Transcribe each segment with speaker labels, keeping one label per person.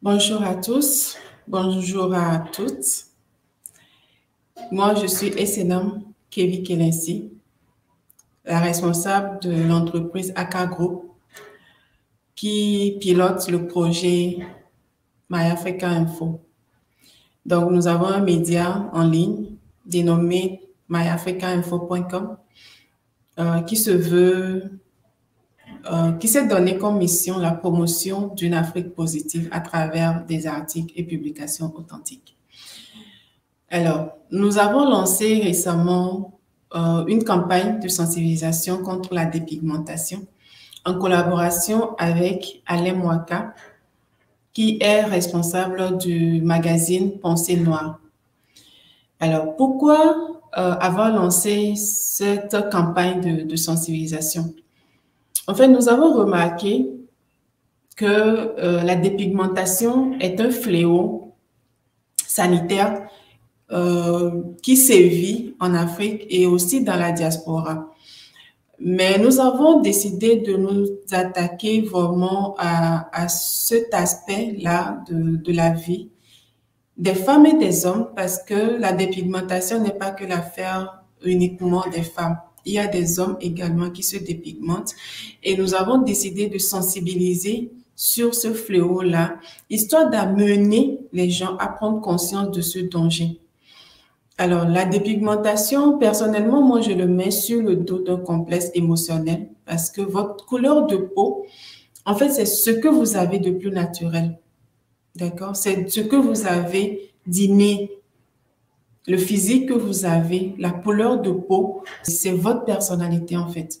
Speaker 1: Bonjour à tous, bonjour à toutes. Moi, je suis Essenam Kevi Kelensi, la responsable de l'entreprise AK Group qui pilote le projet My Africa Info. Donc, nous avons un média en ligne dénommé myafricainfo.com qui s'est donné comme mission la promotion d'une Afrique positive à travers des articles et publications authentiques. Alors, nous avons lancé récemment une campagne de sensibilisation contre la dépigmentation en collaboration avec Alain Mwaka, qui est responsable du magazine Pensée Noire. Alors, pourquoi avoir lancé cette campagne de sensibilisation? En fait, nous avons remarqué que la dépigmentation est un fléau sanitaire qui sévit en Afrique et aussi dans la diaspora. Mais nous avons décidé de nous attaquer vraiment à cet aspect-là de la vie des femmes et des hommes, parce que la dépigmentation n'est pas que l'affaire uniquement des femmes. Il y a des hommes également qui se dépigmentent et nous avons décidé de sensibiliser sur ce fléau-là, histoire d'amener les gens à prendre conscience de ce danger. Alors, la dépigmentation, personnellement, moi, je le mets sur le dos d'un complexe émotionnel parce que votre couleur de peau, en fait, c'est ce que vous avez de plus naturel. D'accord? C'est ce que vous avez d'inné. Le physique que vous avez, la couleur de peau, c'est votre personnalité, en fait.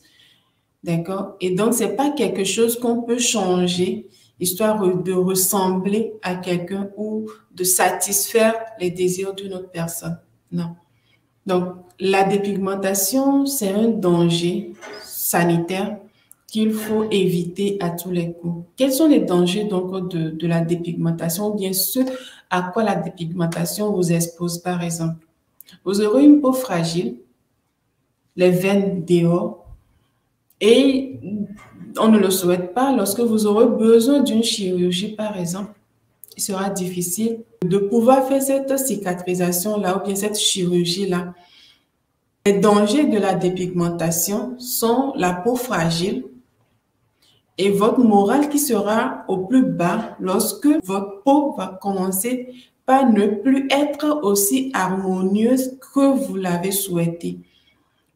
Speaker 1: D'accord? Et donc, c'est pas quelque chose qu'on peut changer histoire de ressembler à quelqu'un ou de satisfaire les désirs d'une autre personne. Non. Donc, la dépigmentation, c'est un danger sanitaire qu'il faut éviter à tous les coups. Quels sont les dangers donc de la dépigmentation ou bien ce à quoi la dépigmentation vous expose, par exemple? Vous aurez une peau fragile, les veines dehors, et on ne le souhaite pas. Lorsque vous aurez besoin d'une chirurgie, par exemple, il sera difficile de pouvoir faire cette cicatrisation-là ou bien cette chirurgie-là. Les dangers de la dépigmentation sont la peau fragile et votre morale qui sera au plus bas lorsque votre peau va commencer par ne plus être aussi harmonieuse que vous l'avez souhaité.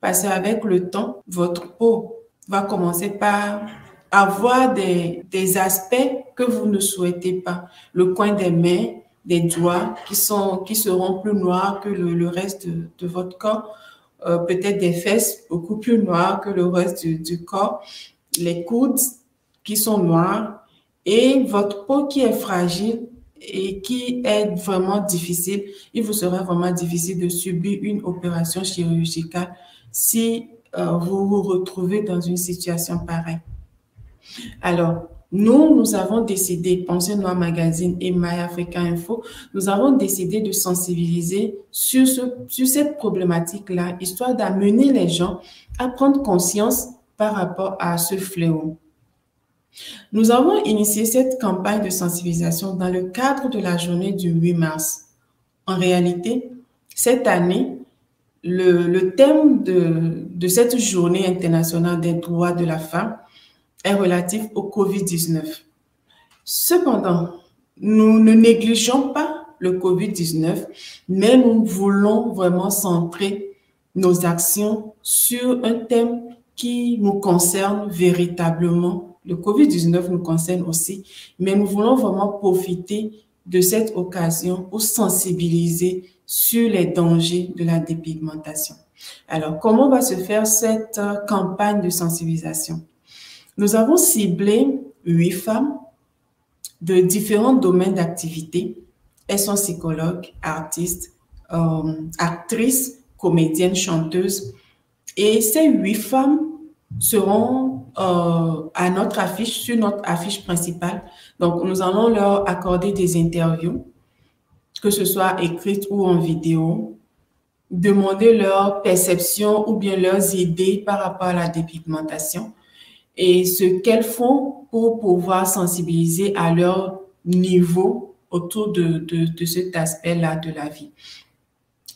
Speaker 1: Parce qu'avec le temps, votre peau va commencer par avoir des aspects que vous ne souhaitez pas. Le coin des mains, des doigts qui seront plus noirs que le reste de votre corps. Peut-être des fesses beaucoup plus noires que le reste du corps. Les coudes qui sont noirs et votre peau qui est fragile et qui est vraiment difficile. Il vous sera vraiment difficile de subir une opération chirurgicale si vous vous retrouvez dans une situation pareille. Alors, nous avons décidé, Pensée Noire Magazine et My Africa Info, nous avons décidé de sensibiliser sur cette problématique-là, histoire d'amener les gens à prendre conscience par rapport à ce fléau. Nous avons initié cette campagne de sensibilisation dans le cadre de la journée du 8 mars. En réalité, cette année, le thème de cette journée internationale des droits de la femme est relatif au COVID-19. Cependant, nous ne négligeons pas le COVID-19, mais nous voulons vraiment centrer nos actions sur un thème qui nous concerne véritablement. Le COVID-19 nous concerne aussi, mais nous voulons vraiment profiter de cette occasion pour sensibiliser sur les dangers de la dépigmentation. Alors, comment va se faire cette campagne de sensibilisation? Nous avons ciblé 8 femmes de différents domaines d'activité. Elles sont psychologues, artistes, actrices, comédiennes, chanteuses. Et ces 8 femmes seront à notre affiche, sur notre affiche principale. Donc, nous allons leur accorder des interviews, que ce soit écrites ou en vidéo, demander leur perception ou bien leurs idées par rapport à la dépigmentation et ce qu'elles font pour pouvoir sensibiliser à leur niveau autour de cet aspect-là de la vie,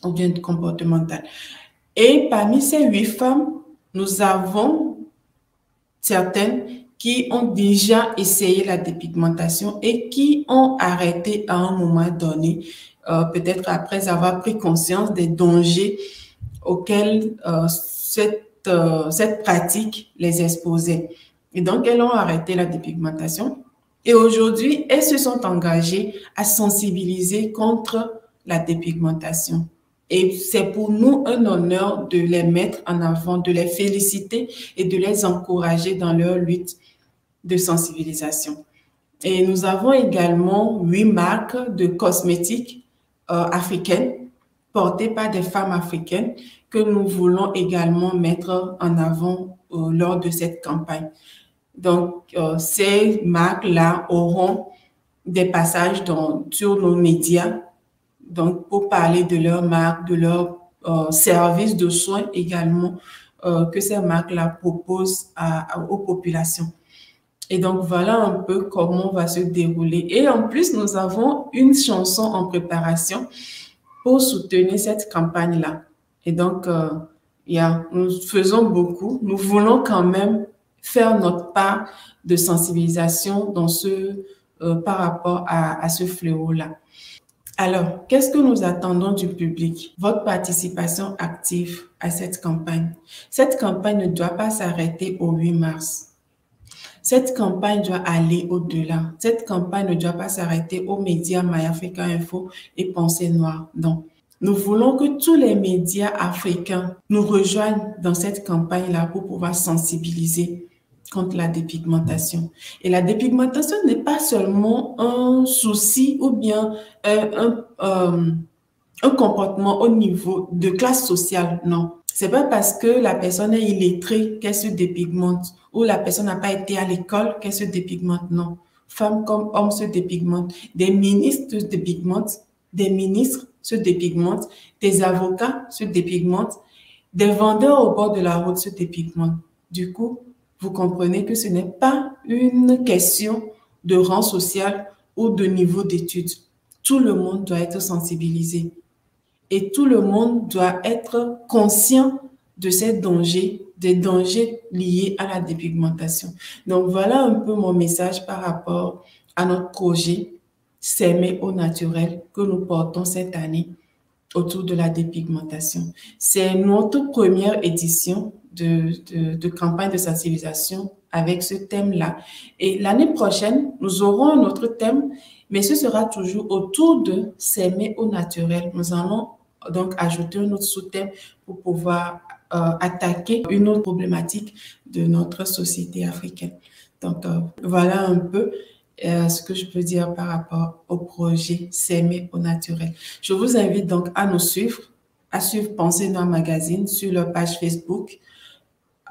Speaker 1: ou bien comportemental. Et parmi ces 8 femmes, nous avons certaines qui ont déjà essayé la dépigmentation et qui ont arrêté à un moment donné, peut-être après avoir pris conscience des dangers auxquels cette pratique les exposait. Et donc, elles ont arrêté la dépigmentation. Et aujourd'hui, elles se sont engagées à sensibiliser contre la dépigmentation. Et c'est pour nous un honneur de les mettre en avant, de les féliciter et de les encourager dans leur lutte de sensibilisation. Et nous avons également 8 marques de cosmétiques africaines portées par des femmes africaines que nous voulons également mettre en avant lors de cette campagne. Donc, ces marques-là auront des passages sur nos médias, donc pour parler de leur marque, de leur service de soins également que ces marques-là proposent aux populations. Et donc, voilà un peu comment va se dérouler. Et en plus, nous avons une chanson en préparation pour soutenir cette campagne-là. Et donc, nous faisons beaucoup. Nous voulons quand même faire notre part de sensibilisation par rapport à ce fléau-là. Alors, qu'est-ce que nous attendons du public? Votre participation active à cette campagne. Cette campagne ne doit pas s'arrêter au 8 mars. Cette campagne doit aller au-delà. Cette campagne ne doit pas s'arrêter aux médias MyAfrica Info et Pensée Noire. Non. Nous voulons que tous les médias africains nous rejoignent dans cette campagne-là pour pouvoir sensibiliser contre la dépigmentation. Et la dépigmentation n'est pas seulement un souci ou bien un comportement au niveau de classe sociale, non. C'est pas parce que la personne est illettrée qu'elle se dépigmente ou la personne n'a pas été à l'école qu'elle se dépigmente, non. Femmes comme hommes se dépigmentent, des ministres se dépigmentent, des ministres se dépigmentent, des avocats se dépigmentent, des vendeurs au bord de la route se dépigmentent. Du coup, vous comprenez que ce n'est pas une question de rang social ou de niveau d'études. Tout le monde doit être sensibilisé. Et tout le monde doit être conscient de ces dangers, des dangers liés à la dépigmentation. Donc, voilà un peu mon message par rapport à notre projet S'aimer au naturel que nous portons cette année autour de la dépigmentation. C'est notre première édition de campagne de sensibilisation avec ce thème-là. Et l'année prochaine, nous aurons un autre thème, mais ce sera toujours autour de s'aimer au naturel. Nous allons donc ajouter un autre sous-thème pour pouvoir attaquer une autre problématique de notre société africaine. Donc, voilà un peu ce que je peux dire par rapport au projet S'aimer au naturel. Je vous invite donc à nous suivre, à suivre Pensée Noire Magazine sur leur page Facebook,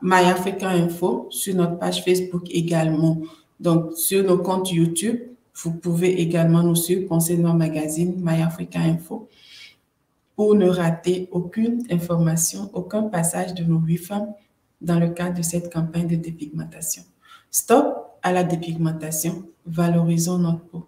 Speaker 1: MyAfrica Info sur notre page Facebook également. Donc, sur nos comptes YouTube, vous pouvez également nous suivre Pensée Noire Magazine, MyAfrica Info, pour ne rater aucune information, aucun passage de nos 8 femmes dans le cadre de cette campagne de dépigmentation. Stop à la dépigmentation, valorisons notre peau.